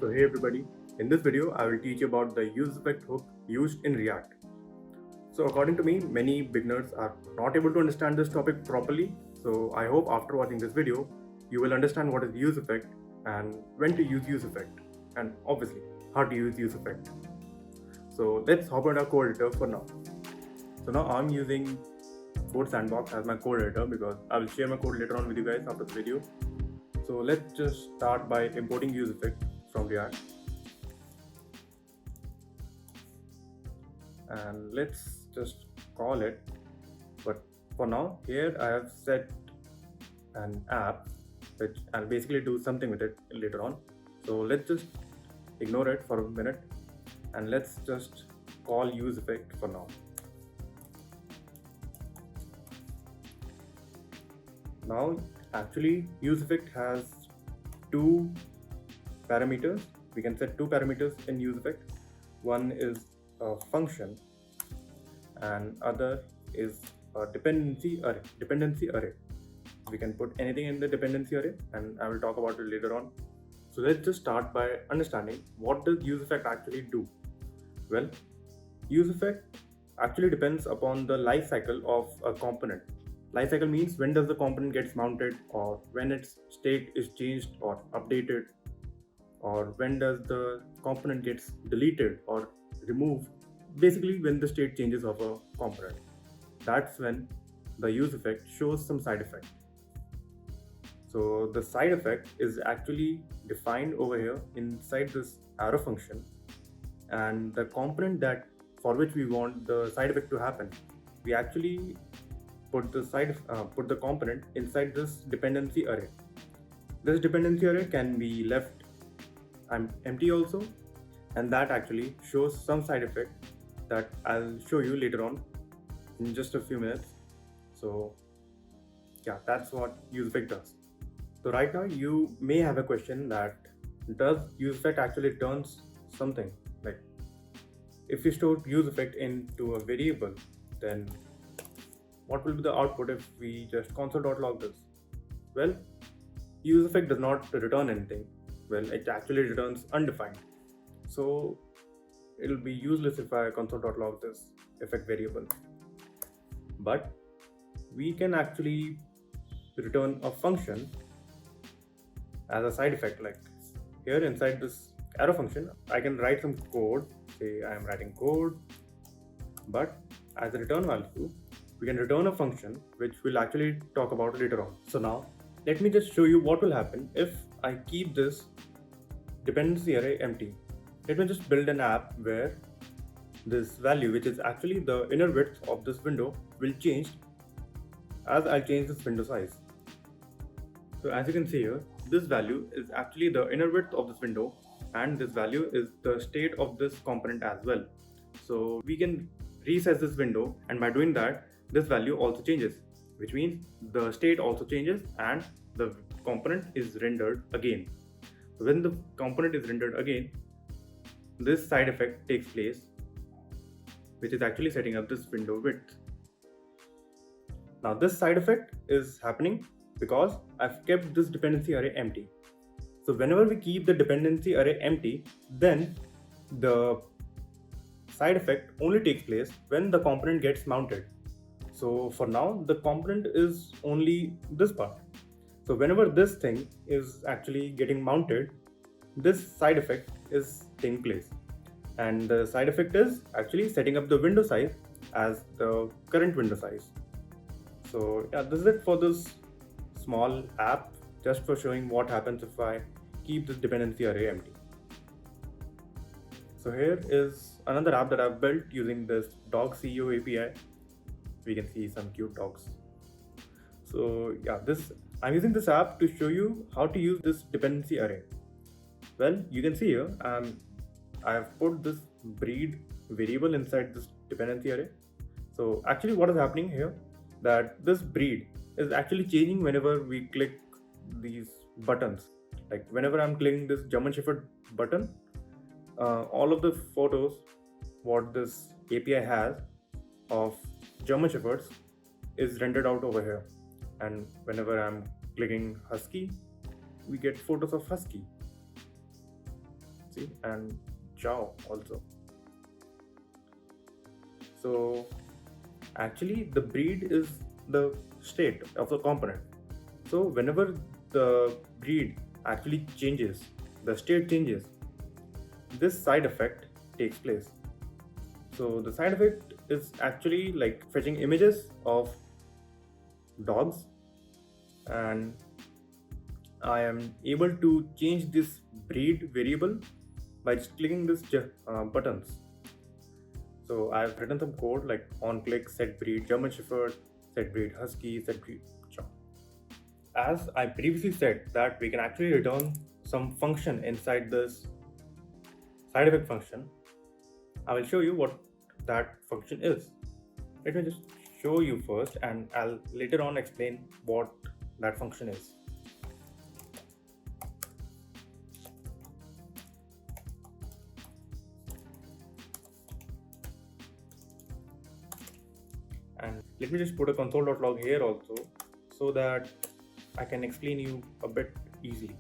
So hey everybody, in this video I will teach you about the useEffect hook used in React. So according to me, many beginners are not able to understand this topic properly. So I hope after watching this video, you will understand what is useEffect and when to use useEffect, and obviously how to use useEffect. So let's hop on our code editor for now. So now I'm using Code Sandbox as my code editor because I will share my code later on with you guys after the video. So let's just start by importing useEffect from React. And let's just call it, but for now here I have set an app which I'll basically do something with it later on. So let's just ignore it for a minute and let's just call useEffect for now. Now actually useEffect has two parameters. We can set two parameters in useEffect. One is a function and other is a dependency array. We can put anything in the dependency array and I will talk about it later on. So let's just start by understanding what does useEffect actually do. Well, useEffect actually depends upon the life cycle of a component. Life cycle means when does the component gets mounted, or when its state is changed or updated, or when does the component gets deleted or removed. Basically when the state changes of a component. That's when the useEffect shows some side effect. So the side effect is actually defined over here inside this arrow function, and the component that for which we want the side effect to happen, we actually put the component inside this dependency array. This dependency array can be left empty also, and that actually shows some side effect that I'll show you later on in just a few minutes. So yeah, that's what useEffect does. So right now you may have a question that does useEffect actually turns something, like if you store useEffect into a variable, then what will be the output if we just console.log this? Well, useEffect does not return anything. Well, it actually returns undefined. So it'll be useless if I console.log this effect variable. But we can actually return a function as a side effect. Like here inside this arrow function, I can write some code. Say I am writing code, but as a return value, we can return a function which we'll actually talk about later on. So now let me just show you what will happen if I keep this dependency array empty. Let me just build an app where this value, which is actually the inner width of this window, will change as I change this window size. So as you can see here, this value is actually the inner width of this window, and this value is the state of this component as well. So we can resize this window, and by doing that, this value also changes, which means the state also changes and the component is rendered again. So when the component is rendered again, this side effect takes place, which is actually setting up this window width. Now this side effect is happening because I've kept this dependency array empty. So whenever we keep the dependency array empty, then the side effect only takes place when the component gets mounted. So for now, the component is only this part. So whenever this thing is actually getting mounted, this side effect is taking place. And the side effect is actually setting up the window size as the current window size. So yeah, this is it for this small app, just for showing what happens if I keep this dependency array empty. So here is another app that I've built using this dog CEO API. We can see some cute dogs. So yeah, I'm using this app to show you how to use this dependency array. Well, you can see here I have put this breed variable inside this dependency array. So actually what is happening here, that this breed is actually changing whenever we click these buttons. Like whenever I'm clicking this German Shepherd button, all of the photos what this API has of German Shepherds is rendered out over here, and whenever I'm clicking Husky, we get photos of Husky. see, and chow also. So actually the breed is the state of the component. So whenever the breed actually changes, the state changes, this side effect takes place. So the side effect is actually like fetching images of dogs, and I am able to change this breed variable by just clicking this buttons. So I've written some code like on click set breed German Shepherd, set breed Husky, set breed Chow. As I previously said that we can actually return some function inside this side effect function. I will show you what that function is. Let me just show you first, and I'll later on explain what that function is. And let me just put a console.log here also, so that I can explain you a bit easily.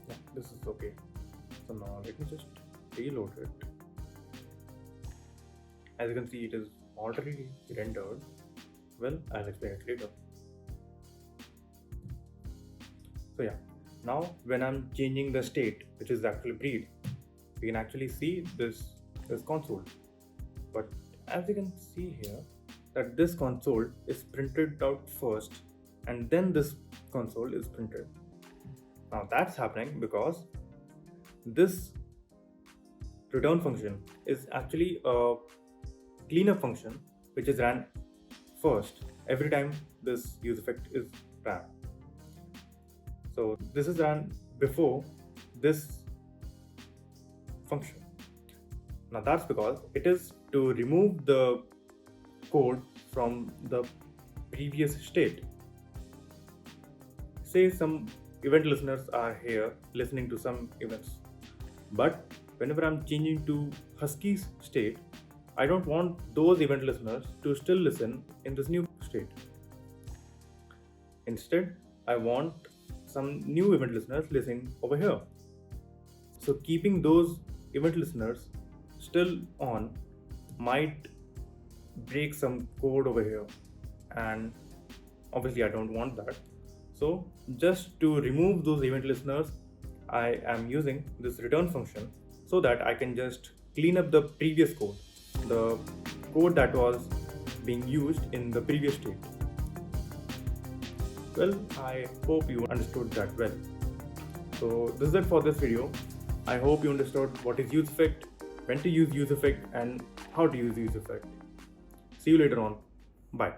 Yeah, this is okay. So now let me just reload it. As you can see, it is already rendered. Well, I'll explain it later. So yeah, now when I'm changing the state, which is actually breed, we can actually see this console. But as you can see here, that this console is printed out first, and then this console is printed. Now that's happening because this return function is actually a cleanup function which is ran first every time this useEffect is ran. So this is ran before this function. Now that's because it is to remove the code from the previous state. Say some event listeners are here listening to some events, but whenever I'm changing to Husky's state, I don't want those event listeners to still listen in this new state. Instead, I want some new event listeners listening over here. So keeping those event listeners still on might break some code over here, and obviously I don't want that. So just to remove those event listeners, I am using this return function so that I can just clean up the previous code, the code that was being used in the previous state. Well, I hope you understood that well. So this is it for this video. I hope you understood what is useEffect, when to use useEffect, and how to use useEffect. See you later on. Bye.